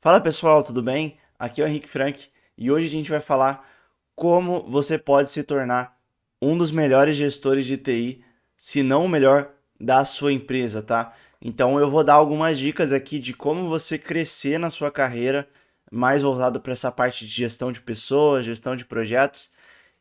Fala pessoal, tudo bem? Aqui é o Henrique Frank e hoje a gente vai falar como você pode se tornar um dos melhores gestores de TI, se não o melhor da sua empresa, tá? Então eu vou dar algumas dicas aqui de como você crescer na sua carreira, mais voltado para essa parte de gestão de pessoas, gestão de projetos.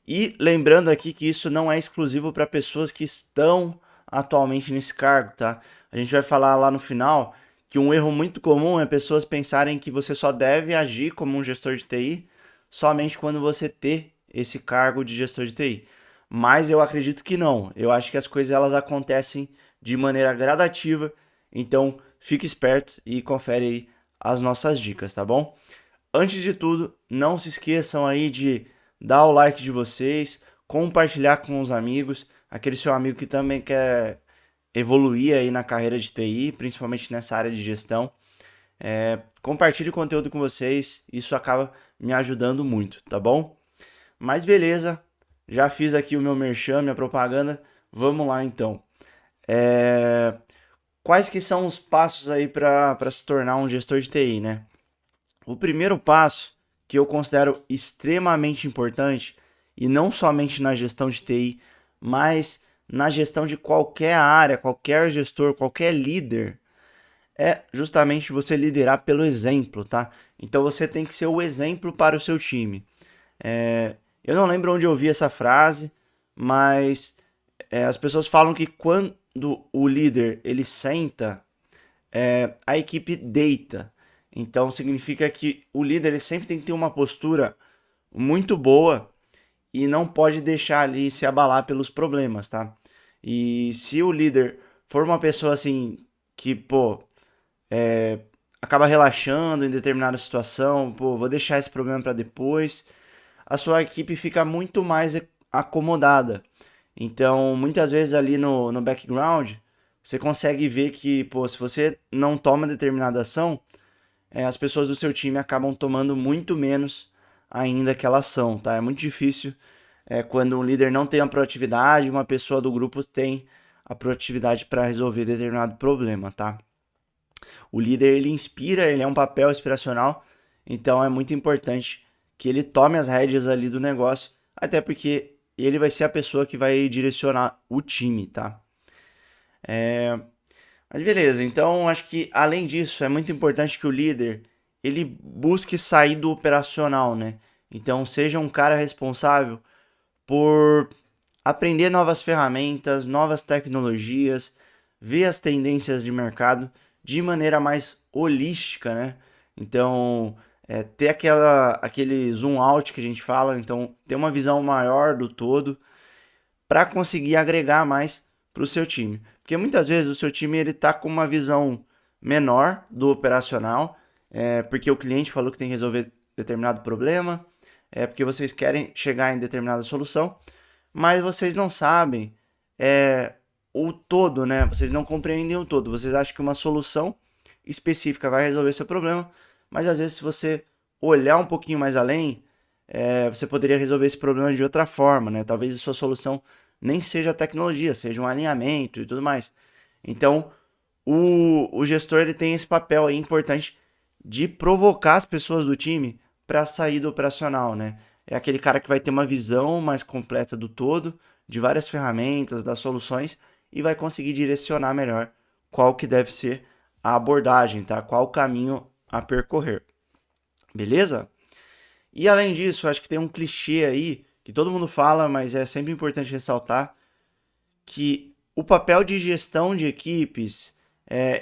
E lembrando aqui que isso não é exclusivo para pessoas que estão atualmente nesse cargo, tá? A gente vai falar lá no final que um erro muito comum é pessoas pensarem que você só deve agir como um gestor de TI somente quando você ter esse cargo de gestor de TI. Mas eu acredito que não. Eu acho que as coisas elas acontecem de maneira gradativa. Então, fique esperto e confere aí as nossas dicas, tá bom? Antes de tudo, não se esqueçam aí de dar o like de vocês, compartilhar com os amigos, aquele seu amigo que também quer evoluir aí na carreira de TI, principalmente nessa área de gestão. Compartilhe o conteúdo com vocês, isso acaba me ajudando muito, tá bom? Mas beleza, já fiz aqui o meu merchan, minha propaganda, vamos lá então. É, Quais que são os passos aí para se tornar um gestor de TI, né? O primeiro passo que eu considero extremamente importante, e não somente na gestão de TI, mas na gestão de qualquer área, qualquer gestor, qualquer líder, é justamente você liderar pelo exemplo, tá? Então você tem que ser o exemplo para o seu time. Eu não lembro onde eu vi essa frase, mas as pessoas falam que quando o líder ele senta, a equipe deita. Então significa que o líder ele sempre tem que ter uma postura muito boa e não pode deixar ali se abalar pelos problemas, tá? E se o líder for uma pessoa assim que, pô, acaba relaxando em determinada situação, pô, vou deixar esse problema para depois, a sua equipe fica muito mais acomodada. Então, muitas vezes ali no background, você consegue ver que, pô, se você não toma determinada ação, as pessoas do seu time acabam tomando muito menos ainda aquela ação, tá? É muito difícil quando um líder não tem a proatividade, uma pessoa do grupo tem a proatividade para resolver determinado problema, tá? O líder ele inspira, ele é um papel inspiracional, então é muito importante que ele tome as rédeas ali do negócio, até porque ele vai ser a pessoa que vai direcionar o time, tá? Mas beleza, então acho que além disso é muito importante que o líder ele busque sair do operacional, né? Então seja um cara responsável por aprender novas ferramentas, novas tecnologias, ver as tendências de mercado de maneira mais holística, né? Então ter aquele zoom out que a gente fala, então ter uma visão maior do todo para conseguir agregar mais para o seu time. Porque muitas vezes o seu time ele está com uma visão menor do operacional, porque o cliente falou que tem que resolver determinado problema, porque vocês querem chegar em determinada solução, mas vocês não sabem o todo, né? Vocês não compreendem o todo. Vocês acham que uma solução específica vai resolver seu problema, mas às vezes se você olhar um pouquinho mais além, você poderia resolver esse problema de outra forma, né? Talvez a sua solução nem seja a tecnologia, seja um alinhamento e tudo mais. Então, o gestor ele tem esse papel aí importante de provocar as pessoas do time para sair do operacional, né? É aquele cara que vai ter uma visão mais completa do todo, de várias ferramentas, das soluções e vai conseguir direcionar melhor qual que deve ser a abordagem, tá? Qual o caminho a percorrer. Beleza? E além disso, acho que tem um clichê aí que todo mundo fala, mas é sempre importante ressaltar que o papel de gestão de equipes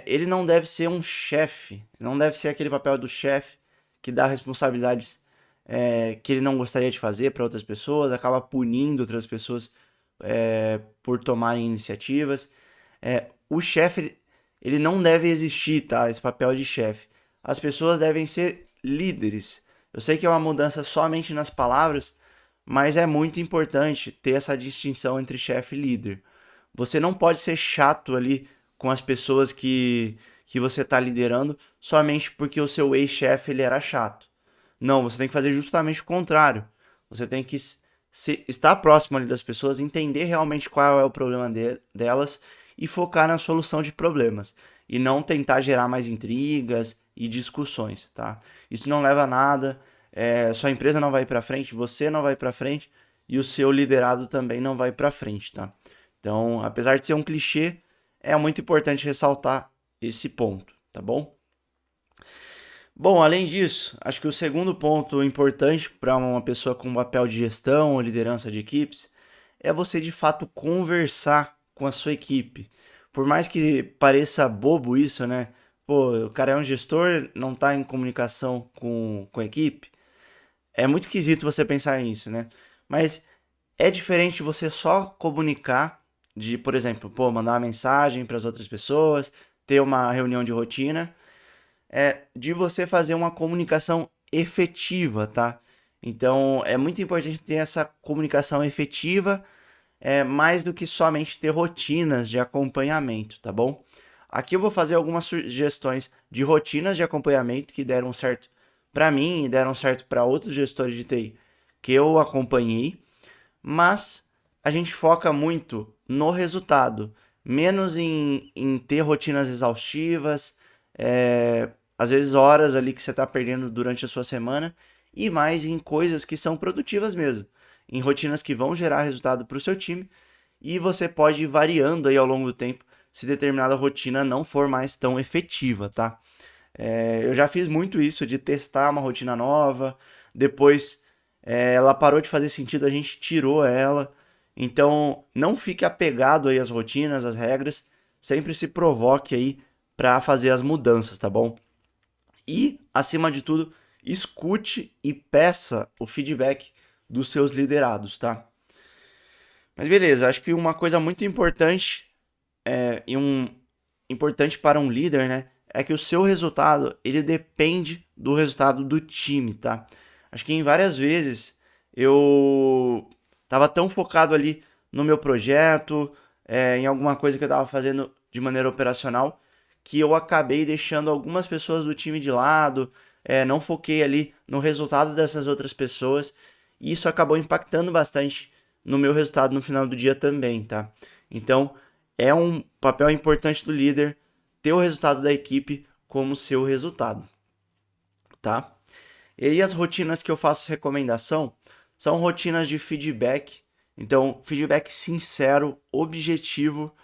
ele não deve ser um chefe, não deve ser aquele papel do chefe que dá responsabilidades que ele não gostaria de fazer para outras pessoas, acaba punindo outras pessoas por tomarem iniciativas. O chefe ele não deve existir, tá? Esse papel de chefe. As pessoas devem ser líderes. Eu sei que é uma mudança somente nas palavras, mas é muito importante ter essa distinção entre chefe e líder. Você não pode ser chato ali com as pessoas que você está liderando somente porque o seu ex-chefe ele era chato. Não, você tem que fazer justamente o contrário. Você tem que estar próximo ali das pessoas, entender realmente qual é o problema delas e focar na solução de problemas. E não tentar gerar mais intrigas, e discussões, tá? Isso não leva a nada, sua empresa não vai para frente, você não vai para frente e o seu liderado também não vai para frente, tá? Então, apesar de ser um clichê, é muito importante ressaltar esse ponto, tá bom? Bom, além disso, acho que o segundo ponto importante para uma pessoa com um papel de gestão ou liderança de equipes é você de fato conversar com a sua equipe. Por mais que pareça bobo isso, né? Pô, o cara é um gestor, não está em comunicação com a equipe. É muito esquisito você pensar nisso, né? Mas é diferente você só comunicar de, por exemplo, pô, mandar uma mensagem para as outras pessoas, ter uma reunião de rotina, de você fazer uma comunicação efetiva, tá? Então, é muito importante ter essa comunicação efetiva, mais do que somente ter rotinas de acompanhamento, tá bom? Aqui eu vou fazer algumas sugestões de rotinas de acompanhamento que deram certo para mim e deram certo para outros gestores de TI que eu acompanhei, mas a gente foca muito no resultado, menos em ter rotinas exaustivas, às vezes horas ali que você está perdendo durante a sua semana, e mais em coisas que são produtivas mesmo, em rotinas que vão gerar resultado para o seu time, e você pode ir variando aí ao longo do tempo se determinada rotina não for mais tão efetiva, tá? Eu já fiz muito isso de testar uma rotina nova, depois ela parou de fazer sentido, a gente tirou ela. Então, não fique apegado aí às rotinas, às regras, sempre se provoque aí para fazer as mudanças, tá bom? E, acima de tudo, escute e peça o feedback dos seus liderados, tá? Mas beleza, acho que uma coisa muito importante importante para um líder, né, é que o seu resultado, ele depende do resultado do time, tá? Acho que em várias vezes eu tava tão focado ali no meu projeto, em alguma coisa que eu tava fazendo de maneira operacional, que eu acabei deixando algumas pessoas do time de lado, não foquei ali no resultado dessas outras pessoas, e isso acabou impactando bastante no meu resultado no final do dia também, tá? Então, é um papel importante do líder ter o resultado da equipe como seu resultado, tá? E aí as rotinas que eu faço recomendação são rotinas de feedback. Então, feedback sincero, objetivo,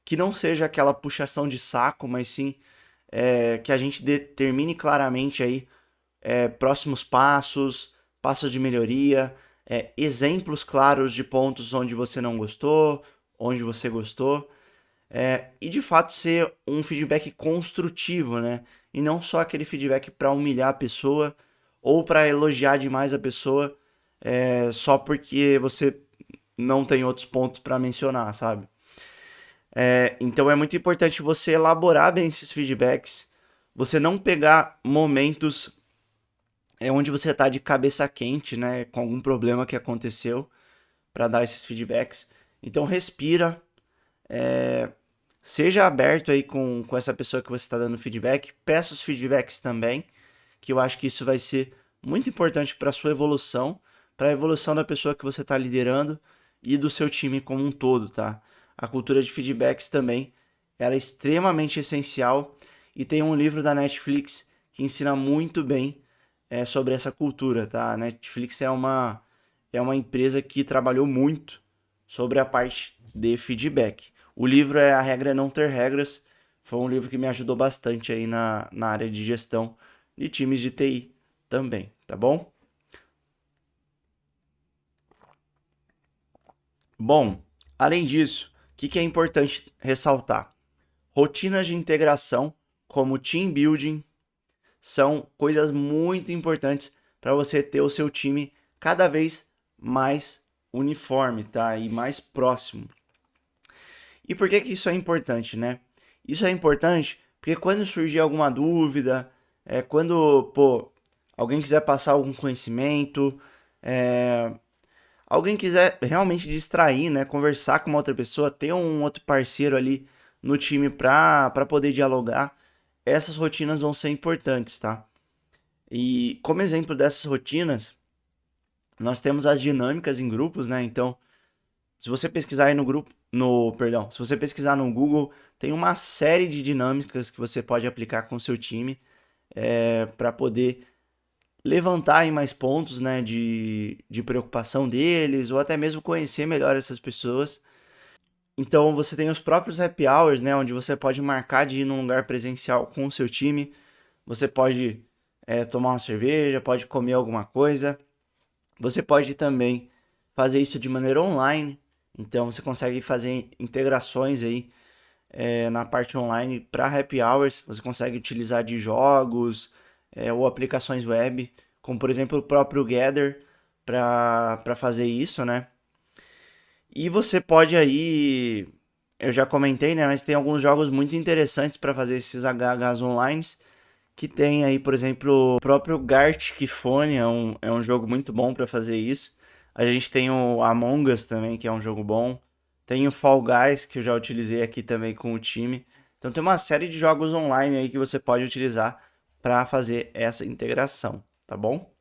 que não seja aquela puxação de saco, mas sim que a gente determine claramente aí próximos passos, passos de melhoria, exemplos claros de pontos onde você não gostou, onde você gostou. E de fato ser um feedback construtivo, né? E não só aquele feedback para humilhar a pessoa ou para elogiar demais a pessoa, só porque você não tem outros pontos para mencionar, sabe? Então é muito importante você elaborar bem esses feedbacks, você não pegar momentos onde você está de cabeça quente, né, com algum problema que aconteceu para dar esses feedbacks. Então respira, seja aberto aí com essa pessoa que você está dando feedback, peça os feedbacks também, que eu acho que isso vai ser muito importante para a sua evolução, para a evolução da pessoa que você está liderando e do seu time como um todo, tá? A cultura de feedbacks também era extremamente essencial e tem um livro da Netflix que ensina muito bem sobre essa cultura, tá? A Netflix é uma empresa que trabalhou muito sobre a parte de feedback. O livro A Regra é Não Ter Regras. Foi um livro que me ajudou bastante aí na área de gestão de times de TI também, tá bom? Bom, além disso, o que é importante ressaltar? Rotinas de integração, como team building, são coisas muito importantes para você ter o seu time cada vez mais uniforme, tá? E mais próximo. E por que isso é importante, né? Isso é importante porque quando surgir alguma dúvida, quando, pô, alguém quiser passar algum conhecimento, alguém quiser realmente distrair, né, conversar com uma outra pessoa, ter um outro parceiro ali no time para poder dialogar, essas rotinas vão ser importantes, tá? E como exemplo dessas rotinas, nós temos as dinâmicas em grupos, né? Então, se você pesquisar aí no grupo, perdão, se você pesquisar no Google, tem uma série de dinâmicas que você pode aplicar com o seu time. para poder levantar aí mais pontos, né, de preocupação deles, ou até mesmo conhecer melhor essas pessoas. Então você tem os próprios happy hours, né, onde você pode marcar de ir num lugar presencial com o seu time. Você pode tomar uma cerveja, pode comer alguma coisa. Você pode também fazer isso de maneira online. Então você consegue fazer integrações aí na parte online para happy hours. Você consegue utilizar de jogos ou aplicações web, como por exemplo o próprio Gather, para fazer isso, né? E você pode aí, eu já comentei, né? Mas tem alguns jogos muito interessantes para fazer esses HHs online. Que tem aí, por exemplo, o próprio Gartic Phone, é um jogo muito bom para fazer isso. A gente tem o Among Us também, que é um jogo bom. Tem o Fall Guys, que eu já utilizei aqui também com o time. Então tem uma série de jogos online aí que você pode utilizar para fazer essa integração, tá bom?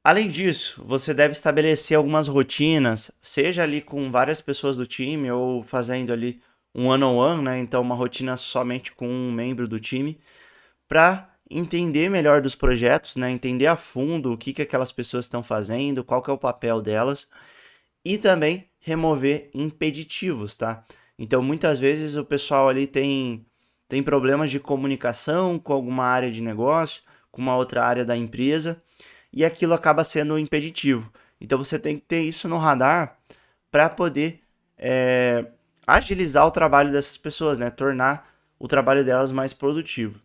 Além disso, você deve estabelecer algumas rotinas, seja ali com várias pessoas do time ou fazendo ali um one-on-one, né? Então uma rotina somente com um membro do time para entender melhor dos projetos, né? Entender a fundo o que aquelas pessoas estão fazendo, qual que é o papel delas e também remover impeditivos, tá? Então muitas vezes o pessoal ali tem problemas de comunicação com alguma área de negócio, com uma outra área da empresa e aquilo acaba sendo um impeditivo. Então você tem que ter isso no radar para poder é, agilizar o trabalho dessas pessoas, né? Tornar o trabalho delas mais produtivo.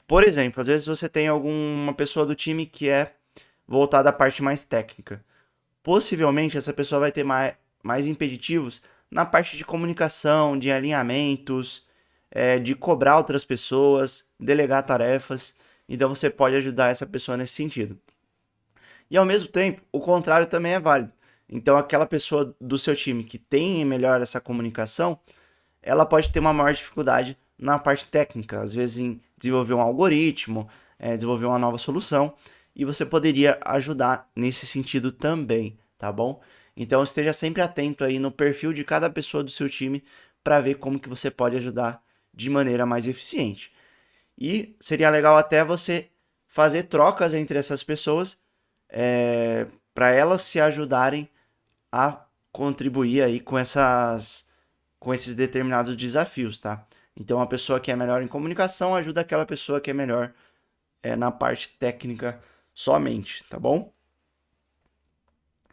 Por exemplo, às vezes você tem alguma pessoa do time que é voltada à parte mais técnica. Possivelmente essa pessoa vai ter mais impeditivos na parte de comunicação, de alinhamentos, de cobrar outras pessoas, delegar tarefas. Então você pode ajudar essa pessoa nesse sentido. E ao mesmo tempo, o contrário também é válido. Então aquela pessoa do seu time que tem melhor essa comunicação, ela pode ter uma maior dificuldade na parte técnica, às vezes em desenvolver um algoritmo, desenvolver uma nova solução, e você poderia ajudar nesse sentido também, tá bom? Então esteja sempre atento aí no perfil de cada pessoa do seu time para ver como que você pode ajudar de maneira mais eficiente. E seria legal até você fazer trocas entre essas pessoas para elas se ajudarem a contribuir aí com esses determinados desafios, tá? Então, a pessoa que é melhor em comunicação ajuda aquela pessoa que é melhor na parte técnica somente, tá bom?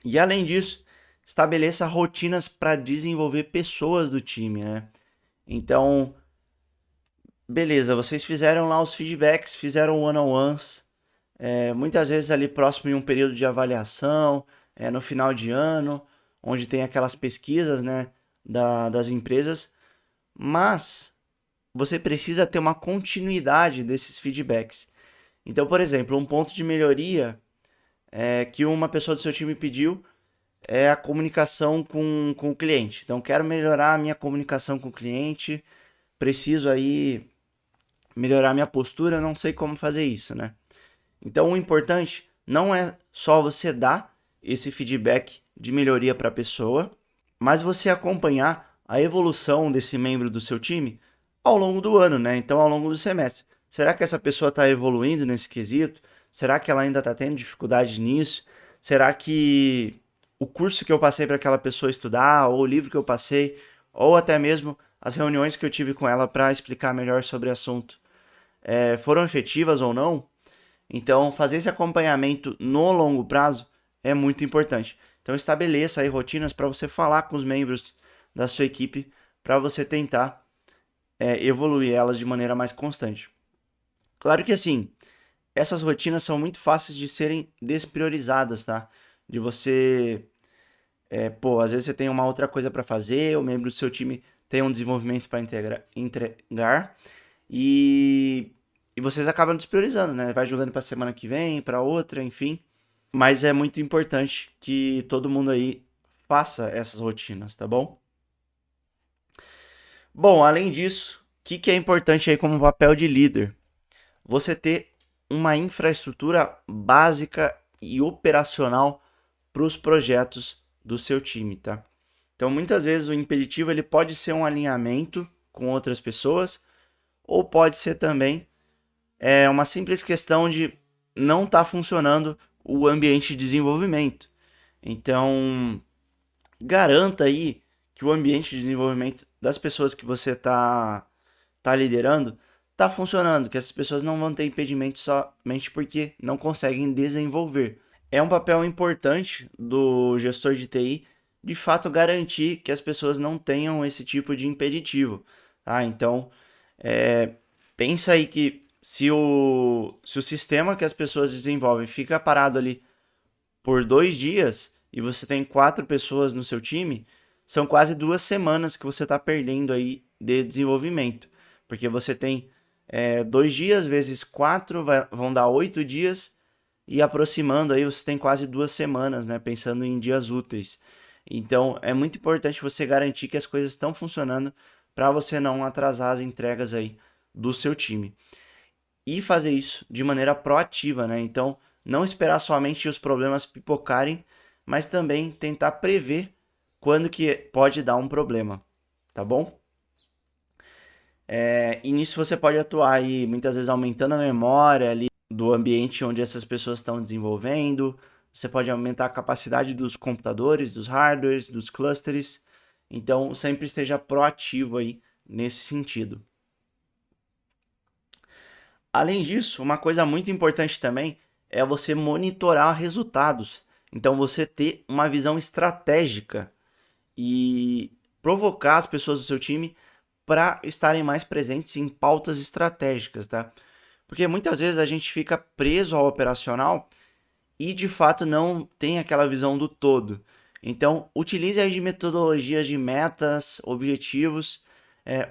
E além disso, estabeleça rotinas para desenvolver pessoas do time, né? Então, beleza, vocês fizeram lá os feedbacks, fizeram one-on-ones, muitas vezes ali próximo de um período de avaliação, no final de ano, onde tem aquelas pesquisas, né, das empresas, mas você precisa ter uma continuidade desses feedbacks. Então, por exemplo, um ponto de melhoria que uma pessoa do seu time pediu é a comunicação com o cliente. Então, quero melhorar a minha comunicação com o cliente, preciso aí melhorar minha postura, não sei como fazer isso, né? Então, o importante não é só você dar esse feedback de melhoria para a pessoa, mas você acompanhar a evolução desse membro do seu time ao longo do ano, né? Então, ao longo do semestre. Será que essa pessoa está evoluindo nesse quesito? Será que ela ainda está tendo dificuldade nisso? Será que o curso que eu passei para aquela pessoa estudar, ou o livro que eu passei, ou até mesmo as reuniões que eu tive com ela para explicar melhor sobre o assunto, foram efetivas ou não? Então, fazer esse acompanhamento no longo prazo é muito importante. Então, estabeleça aí rotinas para você falar com os membros da sua equipe para você tentar evoluir elas de maneira mais constante. Claro que assim, essas rotinas são muito fáceis de serem despriorizadas, tá? De você, às vezes você tem uma outra coisa para fazer, o membro do seu time tem um desenvolvimento para entregar e vocês acabam despriorizando, né? Vai jogando para semana que vem, para outra, enfim. Mas é muito importante que todo mundo aí faça essas rotinas, tá bom? Bom, além disso, o que é importante aí como papel de líder? Você ter uma infraestrutura básica e operacional para os projetos do seu time, tá? Então, muitas vezes o impeditivo ele pode ser um alinhamento com outras pessoas ou pode ser também é uma simples questão de não estar funcionando o ambiente de desenvolvimento. Então, garanta aí que o ambiente de desenvolvimento das pessoas que você tá liderando tá funcionando, que essas pessoas não vão ter impedimento somente porque não conseguem desenvolver. É um papel importante do gestor de TI, de fato, garantir que as pessoas não tenham esse tipo de impeditivo. Tá? Então, é, pensa aí que se o sistema que as pessoas desenvolvem fica parado ali por 2 dias e você tem 4 pessoas no seu time, são quase 2 semanas que você está perdendo aí de desenvolvimento. Porque você tem 2 dias vezes 4 vão dar 8 dias e aproximando aí você tem quase 2 semanas, né? Pensando em dias úteis. Então é muito importante você garantir que as coisas estão funcionando para você não atrasar as entregas aí do seu time e fazer isso de maneira proativa, né? Então, não esperar somente os problemas pipocarem, mas também tentar prever quando que pode dar um problema, tá bom? E nisso você pode atuar aí, muitas vezes aumentando a memória ali do ambiente onde essas pessoas estão desenvolvendo. Você pode aumentar a capacidade dos computadores, dos hardwares, dos clusters. Então, sempre esteja proativo aí nesse sentido. Além disso, uma coisa muito importante também é você monitorar resultados. Então, você ter uma visão estratégica e provocar as pessoas do seu time para estarem mais presentes em pautas estratégicas, tá? Porque muitas vezes a gente fica preso ao operacional e de fato não tem aquela visão do todo. Então, utilize aí de metodologias de metas, objetivos.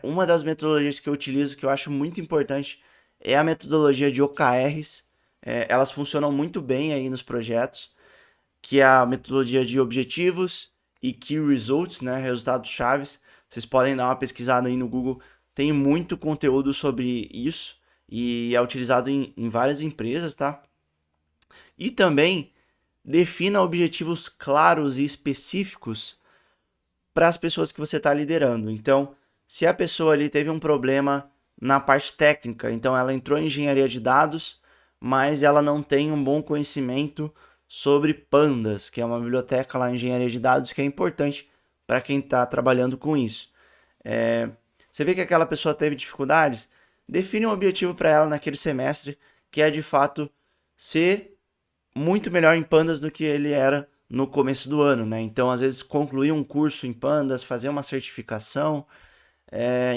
Uma das metodologias que eu utilizo, que eu acho muito importante, é a metodologia de OKRs. Elas funcionam muito bem aí nos projetos, que é a metodologia de objetivos e Key Results, né, resultados chaves. Vocês podem dar uma pesquisada aí no Google, tem muito conteúdo sobre isso e é utilizado em várias empresas, tá? E também defina objetivos claros e específicos para as pessoas que você está liderando. Então, se a pessoa ali teve um problema na parte técnica, então ela entrou em engenharia de dados, mas ela não tem um bom conhecimento sobre Pandas, que é uma biblioteca lá em engenharia de dados que é importante para quem está trabalhando com isso. Você vê que aquela pessoa teve dificuldades? Define um objetivo para ela naquele semestre que é de fato ser muito melhor em Pandas do que ele era no começo do ano, né? Então, às vezes, concluir um curso em Pandas, fazer uma certificação,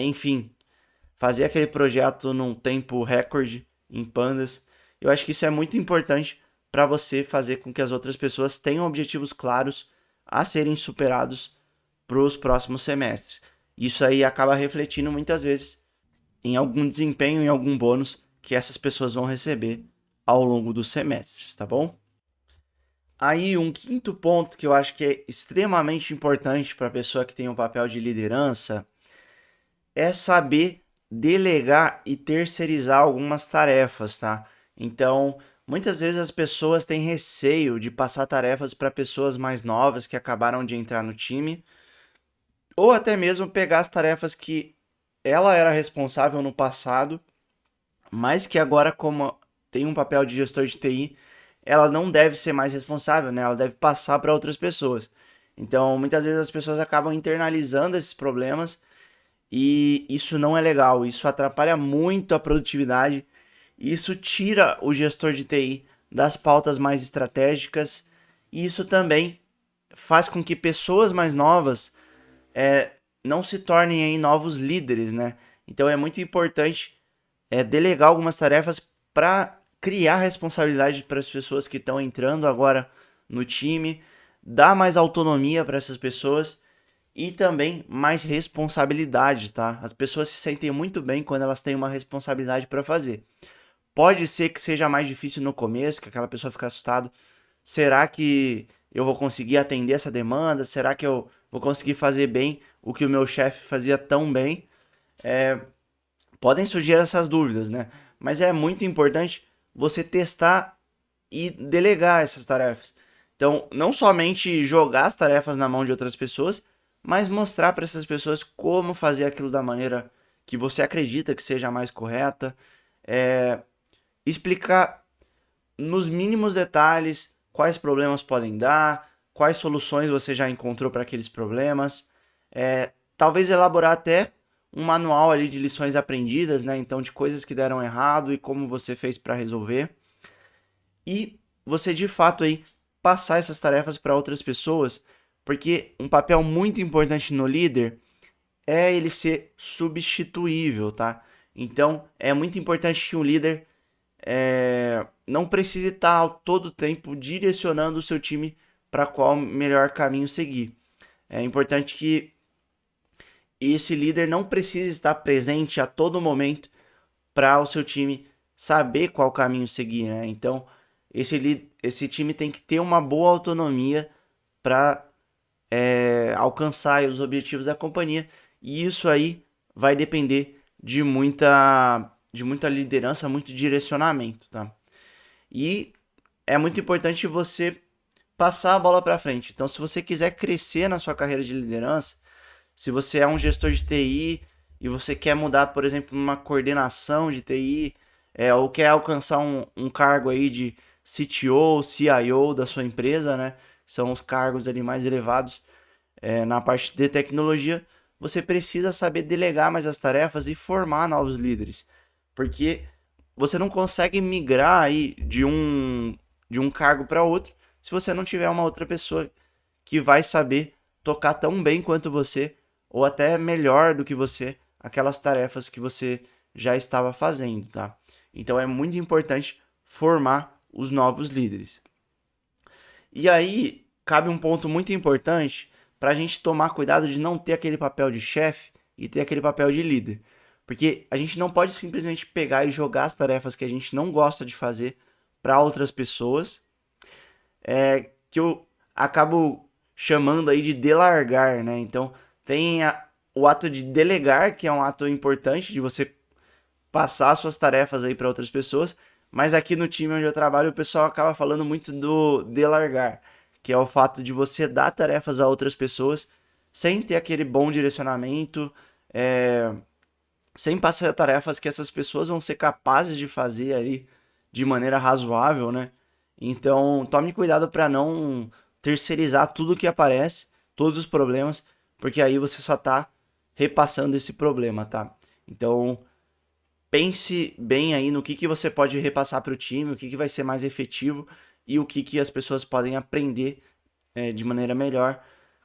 enfim, fazer aquele projeto num tempo recorde em Pandas. Eu acho que isso é muito importante para você fazer com que as outras pessoas tenham objetivos claros a serem superados para os próximos semestres. Isso aí acaba refletindo muitas vezes em algum desempenho, em algum bônus que essas pessoas vão receber ao longo dos semestres, tá bom? Aí, um quinto ponto que eu acho que é extremamente importante para a pessoa que tem um papel de liderança é saber delegar e terceirizar algumas tarefas, tá? Então, muitas vezes as pessoas têm receio de passar tarefas para pessoas mais novas que acabaram de entrar no time, ou até mesmo pegar as tarefas que ela era responsável no passado, mas que agora, como tem um papel de gestor de TI, ela não deve ser mais responsável, né? Ela deve passar para outras pessoas. Então, muitas vezes as pessoas acabam internalizando esses problemas e isso não é legal. Isso atrapalha muito a produtividade. Isso tira o gestor de TI das pautas mais estratégicas. E isso também faz com que pessoas mais novas não se tornem aí novos líderes, né? Então é muito importante delegar algumas tarefas para criar responsabilidade para as pessoas que estão entrando agora no time, dar mais autonomia para essas pessoas e também mais responsabilidade, tá? As pessoas se sentem muito bem quando elas têm uma responsabilidade para fazer. Pode ser que seja mais difícil no começo, que aquela pessoa fica assustada. Será que eu vou conseguir atender essa demanda? Será que eu vou conseguir fazer bem o que o meu chefe fazia tão bem? Podem surgir essas dúvidas, né? Mas é muito importante você testar e delegar essas tarefas. Então, não somente jogar as tarefas na mão de outras pessoas, mas mostrar para essas pessoas como fazer aquilo da maneira que você acredita que seja mais correta. explicar nos mínimos detalhes quais problemas podem dar, quais soluções você já encontrou para aqueles problemas, talvez elaborar até um manual ali de lições aprendidas, né? Então, de coisas que deram errado e como você fez para resolver. E você de fato aí passar essas tarefas para outras pessoas, porque um papel muito importante no líder é ele ser substituível, tá? Então, é muito importante que um líder não precise estar todo o tempo direcionando o seu time para qual melhor caminho seguir. É importante que esse líder não precise estar presente a todo momento para o seu time saber qual caminho seguir, né? Então, esse time tem que ter uma boa autonomia para alcançar os objetivos da companhia. E isso aí vai depender de muita liderança, muito direcionamento, tá? E é muito importante você passar a bola para frente. Então, se você quiser crescer na sua carreira de liderança, se você é um gestor de TI e você quer mudar, por exemplo, uma coordenação de TI, ou quer alcançar um cargo aí de CTO, CIO da sua empresa, né? São os cargos ali mais elevados na parte de tecnologia, você precisa saber delegar mais as tarefas e formar novos líderes. Porque você não consegue migrar aí de um cargo para outro se você não tiver uma outra pessoa que vai saber tocar tão bem quanto você, ou até melhor do que você, aquelas tarefas que você já estava fazendo, tá? Então é muito importante formar os novos líderes. E aí cabe um ponto muito importante para a gente tomar cuidado de não ter aquele papel de chefe e ter aquele papel de líder. Porque a gente não pode simplesmente pegar e jogar as tarefas que a gente não gosta de fazer para outras pessoas, que eu acabo chamando aí de delargar, né? Então tem o ato de delegar, que é um ato importante de você passar suas tarefas aí para outras pessoas, mas aqui no time onde eu trabalho o pessoal acaba falando muito do delargar, que é o fato de você dar tarefas a outras pessoas sem ter aquele bom direcionamento, sem passar tarefas que essas pessoas vão ser capazes de fazer aí de maneira razoável, né? Então, tome cuidado para não terceirizar tudo que aparece, todos os problemas, porque aí você só tá repassando esse problema, tá? Então, pense bem aí no que você pode repassar para o time, o que vai ser mais efetivo e o que as pessoas podem aprender de maneira melhor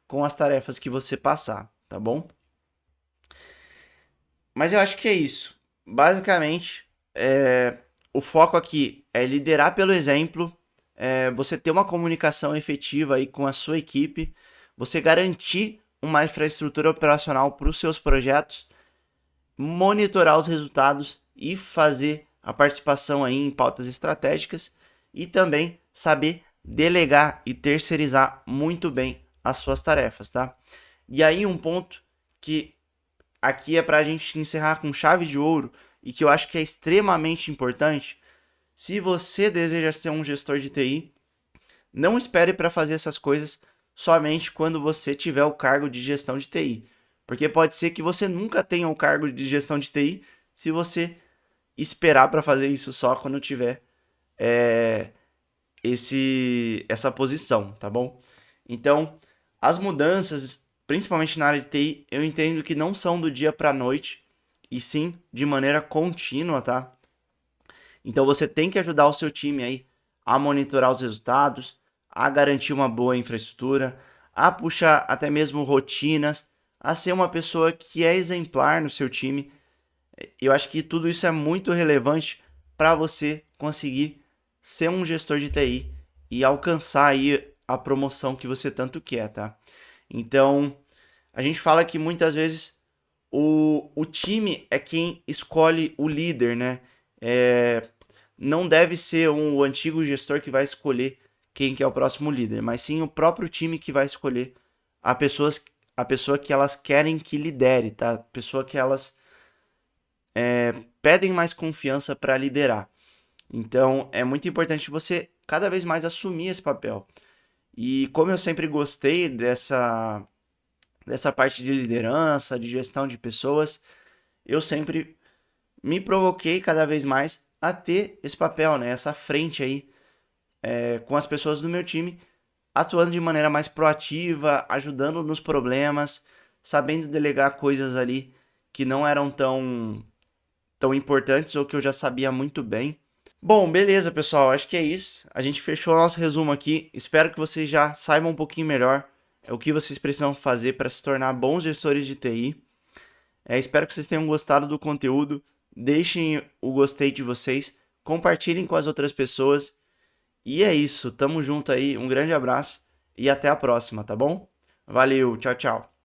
com as tarefas que você passar, tá bom? Mas eu acho que é isso. Basicamente, o foco aqui é liderar pelo exemplo, você ter uma comunicação efetiva aí com a sua equipe, você garantir uma infraestrutura operacional para os seus projetos, monitorar os resultados e fazer a participação aí em pautas estratégicas e também saber delegar e terceirizar muito bem as suas tarefas, tá? E aí um ponto que aqui é para a gente encerrar com chave de ouro e que eu acho que é extremamente importante. Se você deseja ser um gestor de TI, não espere para fazer essas coisas somente quando você tiver o cargo de gestão de TI. Porque pode ser que você nunca tenha o cargo de gestão de TI se você esperar para fazer isso só quando tiver essa posição, tá bom? Então, as mudanças, principalmente na área de TI, eu entendo que não são do dia para a noite, e sim de maneira contínua, tá? Então você tem que ajudar o seu time aí a monitorar os resultados, a garantir uma boa infraestrutura, a puxar até mesmo rotinas, a ser uma pessoa que é exemplar no seu time. Eu acho que tudo isso é muito relevante para você conseguir ser um gestor de TI e alcançar aí a promoção que você tanto quer, tá? Então, a gente fala que muitas vezes o time é quem escolhe o líder, né? Não deve ser o antigo gestor que vai escolher quem que é o próximo líder, mas sim o próprio time que vai escolher a pessoa que elas querem que lidere, tá? A pessoa que elas pedem mais confiança para liderar. Então, é muito importante você cada vez mais assumir esse papel. E como eu sempre gostei dessa parte de liderança, de gestão de pessoas, eu sempre me provoquei cada vez mais a ter esse papel, né? Essa frente aí com as pessoas do meu time, atuando de maneira mais proativa, ajudando nos problemas, sabendo delegar coisas ali que não eram tão importantes ou que eu já sabia muito bem. Bom, beleza, pessoal. Acho que é isso. A gente fechou o nosso resumo aqui. Espero que vocês já saibam um pouquinho melhor o que vocês precisam fazer para se tornar bons gestores de TI. Espero que vocês tenham gostado do conteúdo. Deixem o gostei de vocês, compartilhem com as outras pessoas. E é isso. Tamo junto aí. Um grande abraço e até a próxima, tá bom? Valeu, tchau, tchau.